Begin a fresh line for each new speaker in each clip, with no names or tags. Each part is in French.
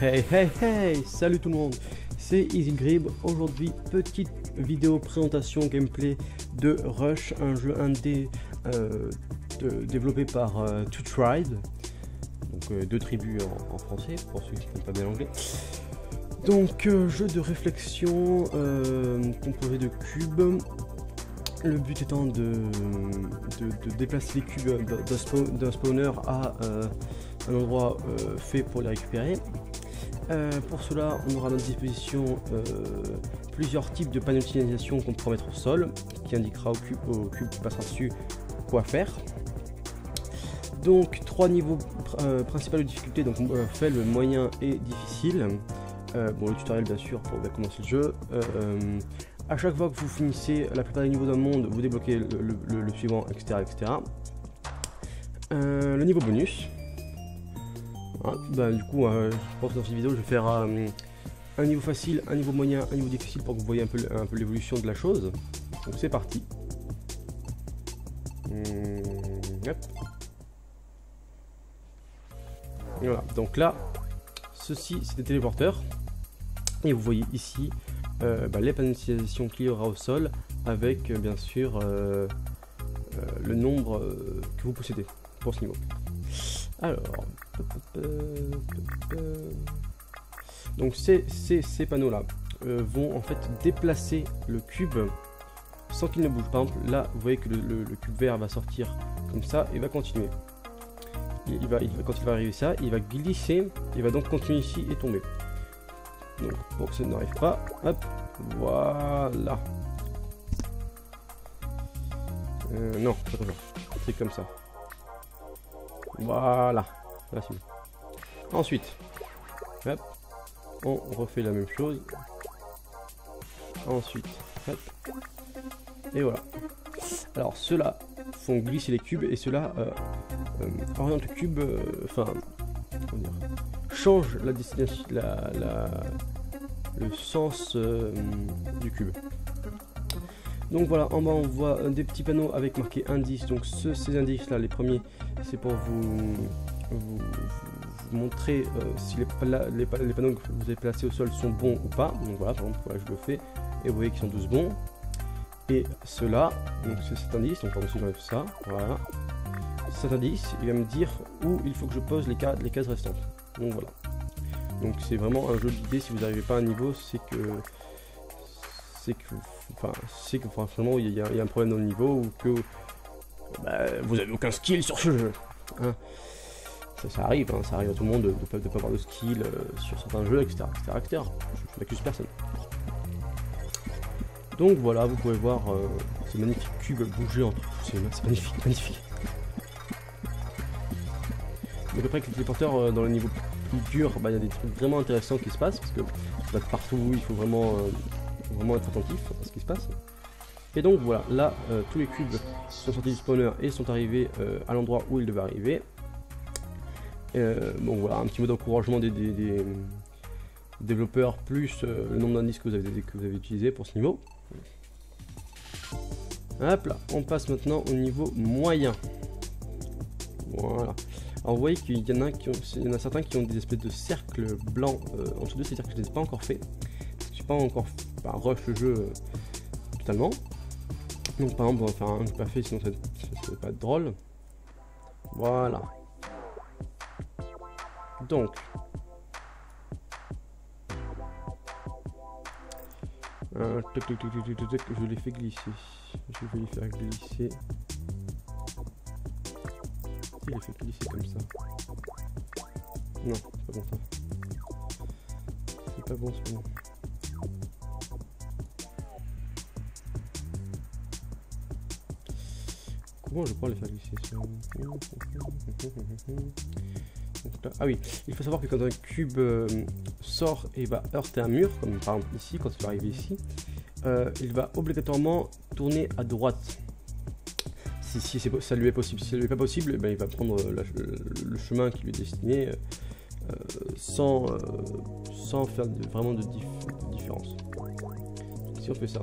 Hey hey hey, salut tout le monde, c'est EasyGrib. Aujourd'hui, petite vidéo présentation gameplay de Rush, un jeu indé développé par Two Tribes, donc deux tribus en français pour ceux qui ne comprennent pas bien l'anglais. Donc jeu de réflexion composé de cubes. Le but étant de déplacer les cubes d'un spawner à un endroit fait pour les récupérer. Pour cela, on aura à notre disposition plusieurs types de panneaux de signalisation qu'on pourra mettre au sol, qui indiquera au cube qui passera dessus quoi faire. Donc 3 niveaux principaux de difficulté, donc faible, moyen et difficile. Bon, le tutoriel bien sûr pour bien commencer le jeu. À chaque fois que vous finissez la plupart des niveaux d'un monde, vous débloquez le suivant, etc. etc. Le niveau bonus. Voilà. Bah, du coup, je pense que dans cette vidéo, je vais faire un niveau facile, un niveau moyen, un niveau difficile pour que vous voyez un peu l'évolution de la chose. Donc c'est parti. Hop. Voilà, donc là, ceci c'est des téléporteurs. Et vous voyez ici les panneaux de signalisation qu'il y aura au sol avec bien sûr le nombre que vous possédez pour ce niveau. Alors, donc ces panneaux là vont en fait déplacer le cube sans qu'il ne bouge. Par exemple là vous voyez que le cube vert va sortir comme ça et va continuer. Quand il va arriver ça, il va glisser, il va donc continuer ici et tomber. Donc pour que ça n'arrive pas, hop, voilà. Non, pas comme ça. C'est comme ça. Voilà. Là, ensuite, hop, on refait la même chose. Ensuite, hop, et voilà. Alors ceux-là font glisser les cubes et ceux-là orientent le cube, change la destination, le sens du cube. Donc voilà, en bas on voit des petits panneaux avec marqué indices. Donc ces indices là, les premiers, c'est pour vous montrer si les panneaux que vous avez placés au sol sont bons ou pas. Donc voilà, par exemple, voilà, je le fais et vous voyez qu'ils sont tous bons. Et ceux-là, donc c'est cet indice, donc pardon si j'enlève ça, voilà. Cet indice, il va me dire où il faut que je pose les cases restantes. Donc voilà. Donc c'est vraiment un jeu d'idée. Si vous n'arrivez pas à un niveau, c'est que franchement il y a un problème dans le niveau ou que vous avez aucun skill sur ce jeu. Hein. Ça arrive, hein, ça arrive à tout le monde de ne pas avoir de skill sur certains jeux, etc. etc. Je n'accuse personne. Donc voilà, vous pouvez voir ces magnifiques cubes bouger entre tous. C'est magnifique, magnifique. Donc après avec les téléporteurs dans le niveau plus dur, il y a des trucs vraiment intéressants qui se passent parce que partout il faut vraiment être attentif à ce qui se passe. Et donc voilà, là tous les cubes sont sortis du spawner et sont arrivés à l'endroit où ils devaient arriver. Bon voilà, un petit mot d'encouragement des développeurs plus le nombre d'indices que vous avez utilisé pour ce niveau. Hop là, on passe maintenant au niveau moyen. Voilà. Alors vous voyez qu'il y en a certains qui ont des espèces de cercles blancs en dessous de ces cercles que je n'ai pas encore fait. Je n'ai pas encore rush le jeu totalement. Donc par exemple on va faire un pas fait, sinon ça va pas être drôle. Voilà. Donc je les fais glisser. Je vais les faire glisser. Il les fait glisser comme ça. Non, c'est pas bon ça. C'est pas bon, c'est bon. Comment je pourrais les faire glisser ça? Donc là, ah oui, il faut savoir que quand un cube sort et va heurter un mur, comme par exemple ici, quand il va arriver ici, il va obligatoirement tourner à droite. Si ça lui est possible. Si ça lui est pas possible, il va prendre le chemin qui lui est destiné sans faire vraiment de différence. Donc, si on fait ça,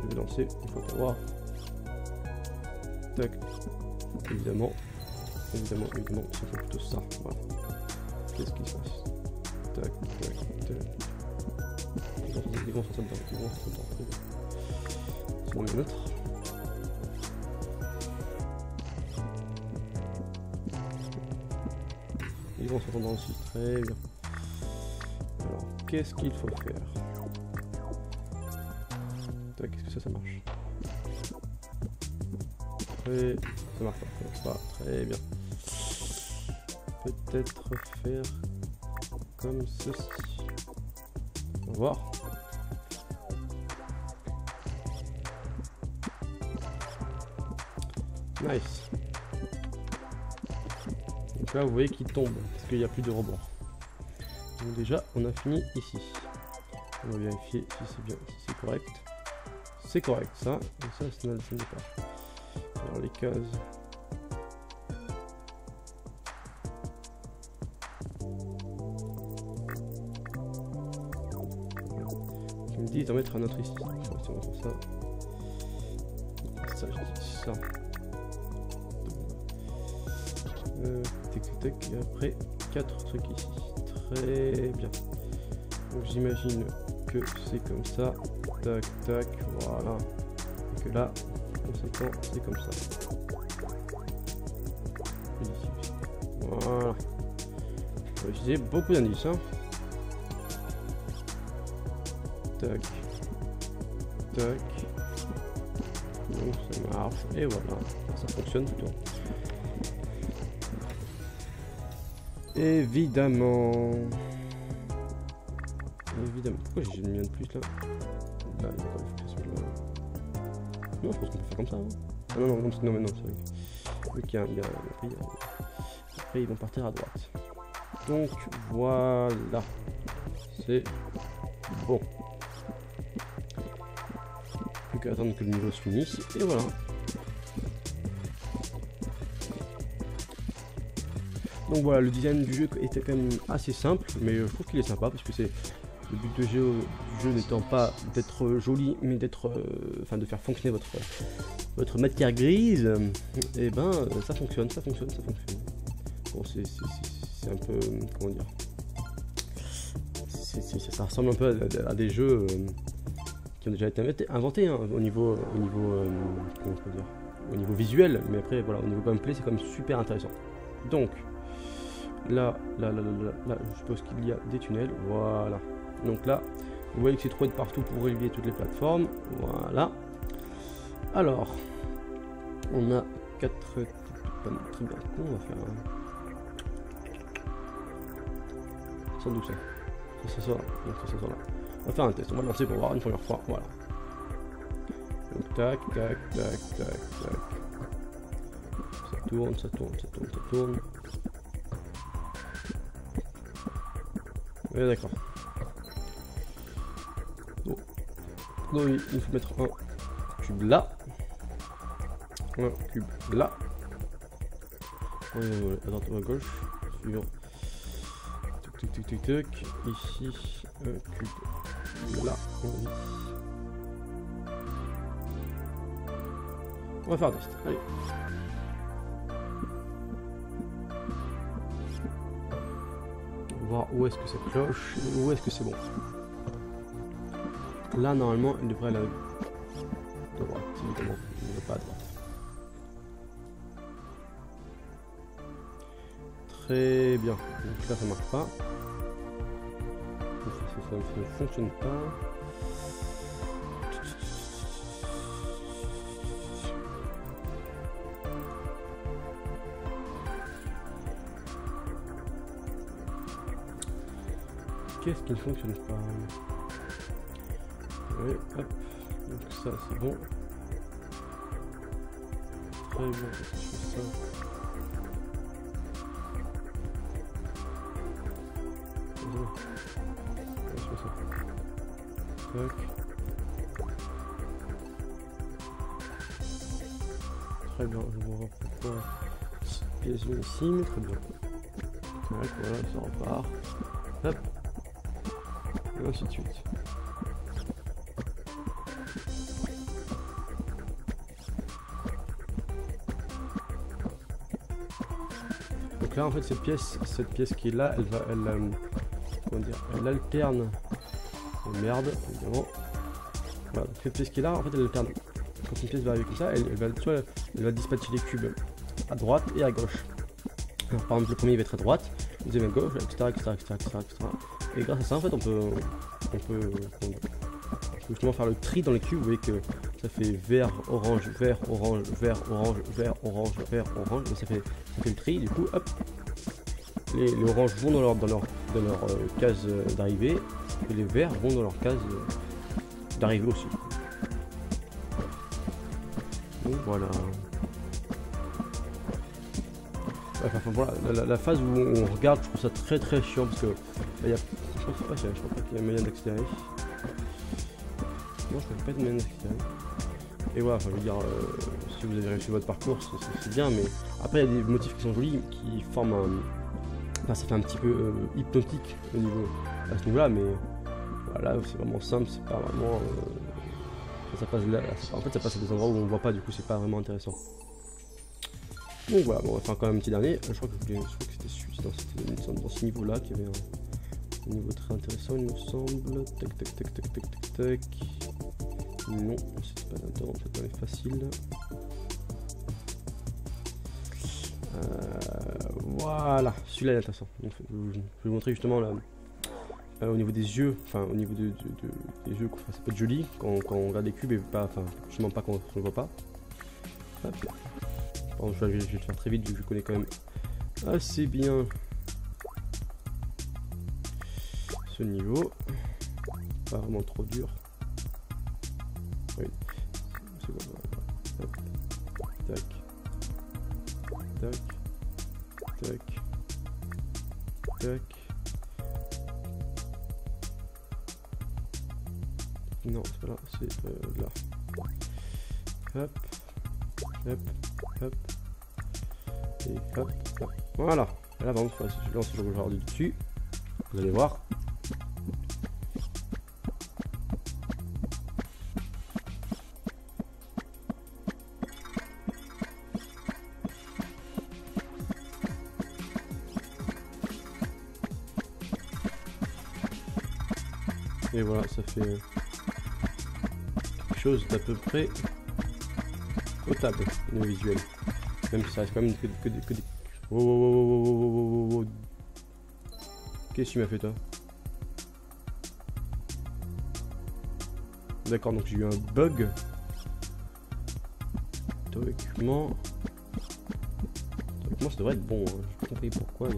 je vais lancer, il faut voir. Tac. Évidemment, si on fait plutôt ça, voilà. Qu'est-ce qui se passe? ils vont sortir dedans, ils vont sortir dedans. C'est bon, il y en a un autre. Ils vont sortir dedans aussi, très bien. Alors, qu'est-ce qu'il faut faire? Qu'est-ce que ça marche? Et ça marche pas, très bien. Peut-être faire comme ceci. On va voir. Nice. Donc là vous voyez qu'il tombe parce qu'il n'y a plus de rebord. Donc déjà on a fini ici. On va vérifier si c'est bien, si c'est correct. C'est correct ça, et ça ce n'est pas. Alors les cases. Je me dis d'en mettre un autre ici. Ça. Ça, je dis ça. Tac, et après 4 trucs ici. Très bien. Donc j'imagine que c'est comme ça. Tac, tac, voilà. Et que là, conséquent, c'est comme ça. Voilà. On va utiliser beaucoup d'indices. Hein. Tac. Tac. Donc ça marche. Et voilà. Ça fonctionne plutôt. Évidemment. Évidemment. Pourquoi j'ai mis un de plus là? Là, il y a non, je pense qu'on peut faire comme ça. Hein. Ah non, non, non, mais non, c'est vrai. Ok, après, ils vont partir à droite. Donc, voilà. C'est bon. Plus qu'à attendre que le niveau se finisse. Et voilà. Donc voilà, le design du jeu était quand même assez simple, mais je trouve qu'il est sympa parce que c'est le but du jeu n'étant pas d'être joli, mais d'être, enfin de faire fonctionner votre matière grise. Et ben ça fonctionne. Bon, c'est un peu, comment dire, ça ressemble un peu à des jeux qui ont déjà été inventés hein, au niveau comment je peux dire, au niveau visuel, mais après voilà, au niveau gameplay c'est quand même super intéressant. Donc là, je suppose qu'il y a des tunnels, voilà. Donc là, vous voyez que c'est trouvé de partout pour relier toutes les plateformes, voilà. Alors, on a 4 très bien. On va faire sans doute ça. Ça sort là. Donc ça sort là. On va faire un test. On va lancer pour voir une première fois. Voilà. Donc tac. Ça tourne. Ouais, d'accord. Donc oui, il faut mettre un cube là. Un cube là. À droite ou à gauche. Suivant. Tac. Ici, un cube là. On va faire un test. Allez. Voir où est-ce que ça cloche et où est-ce que c'est bon. Là normalement il devrait aller à droite, évidemment, il ne va pas à droite. Très bien, donc là ça marche pas. Ça ne fonctionne pas. Qu'est-ce qui ne fonctionne pas? Oui, hop, donc ça c'est bon. Très bien, je fais ça. Tac. Très bien, je vois pourquoi pièce ici, mais très bien. Tac, voilà, ça repart. Hop. Et ainsi de suite. Donc là en fait cette pièce qui est là, elle alterne Oh, merde, évidemment. Voilà, donc cette pièce qui est là, en fait, elle alterne. Quand une pièce va arriver comme ça, elle va dispatcher les cubes à droite et à gauche. Alors, par exemple, le premier va être à droite, le deuxième à gauche, etc. Et grâce à ça, en fait, on peut justement faire le tri dans les cubes. Vous voyez que ça fait vert, orange, vert, orange, vert, orange, vert, orange, vert, orange. Et ça fait le tri. Du coup, hop, les oranges vont dans leur case d'arrivée et les verts vont dans leur case d'arrivée aussi. Donc voilà. Enfin voilà, la phase où on regarde, je trouve ça très chiant parce que il y a, je crois pas qu'il y a moyen d'accélérer. Non, je crois pas de moyen d'accélérer. Et voilà, enfin, je veux dire, si vous avez réussi votre parcours, c'est bien, mais après il y a des motifs qui sont jolis, qui forment un, enfin, ça fait un petit peu hypnotique au niveau à ce niveau-là, mais voilà, c'est vraiment simple, c'est pas vraiment, ça passe là, en fait ça passe à des endroits où on voit pas, du coup c'est pas vraiment intéressant. Donc voilà, bon, on va faire quand même un petit dernier. Je crois que c'était dans ce niveau-là qu'il y avait un niveau très intéressant, il me semble. Tac. Non, c'est pas là-dedans, c'est dans les faciles. Voilà, celui-là est intéressant. Donc, je vais vous montrer justement là, au niveau des yeux, enfin au niveau des yeux, ça peut être joli quand on regarde les cubes et pas, enfin justement pas quand on ne le voit pas. Hop. Bon, je vais le faire très vite vu que je connais quand même assez bien ce niveau. Pas vraiment trop dur. Oui, c'est bon. Voilà. Hop. Tac. Non, c'est pas là, c'est là. Hop. Et hop. Voilà. Et là, par contre, si je lance le joueur du dessus, vous allez voir. Et voilà, ça fait quelque chose d'à peu près potable au niveau visuel. Même si ça reste quand même que des... Oh. Qu'est-ce que tu m'as fait toi? D'accord, donc j'ai eu un bug. Théoriquement ça devrait être bon, hein. Je peux pas compris pourquoi. Mais...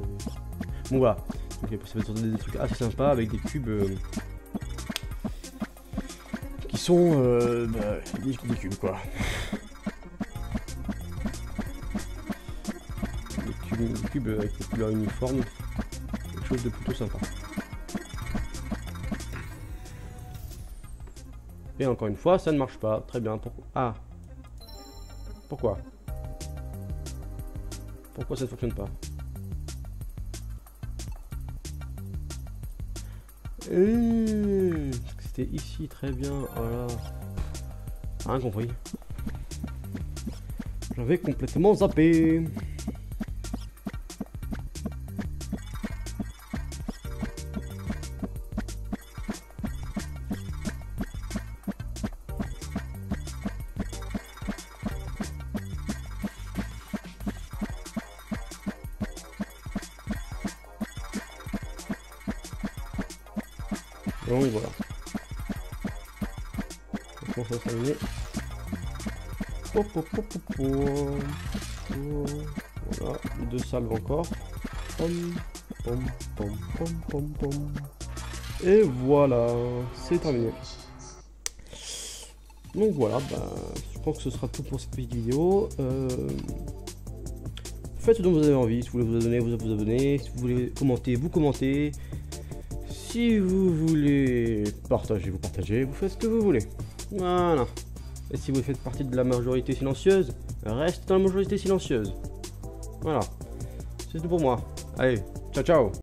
Bon voilà, okay, ça va être des trucs assez sympas avec des cubes qui sont des cubes quoi. Des cubes avec des couleurs uniformes, quelque chose de plutôt sympa. Et encore une fois, ça ne marche pas. Très bien. Pourquoi? Ah. Pourquoi? Pourquoi ça ne fonctionne pas? C'était ici, très bien. Voilà. Rien compris. J'avais complètement zappé. Donc voilà. Comment ça s'allumer? Voilà, deux salves encore. Et voilà, c'est terminé. Donc voilà, je pense que ce sera tout pour cette petite vidéo. Faites ce dont vous avez envie. Si vous voulez vous abonner, vous abonnez. Si vous voulez commenter, vous commentez. Si vous voulez partager, vous partagez. Vous faites ce que vous voulez. Voilà. Et si vous faites partie de la majorité silencieuse, restez dans la majorité silencieuse. Voilà. C'est tout pour moi. Allez, ciao ciao.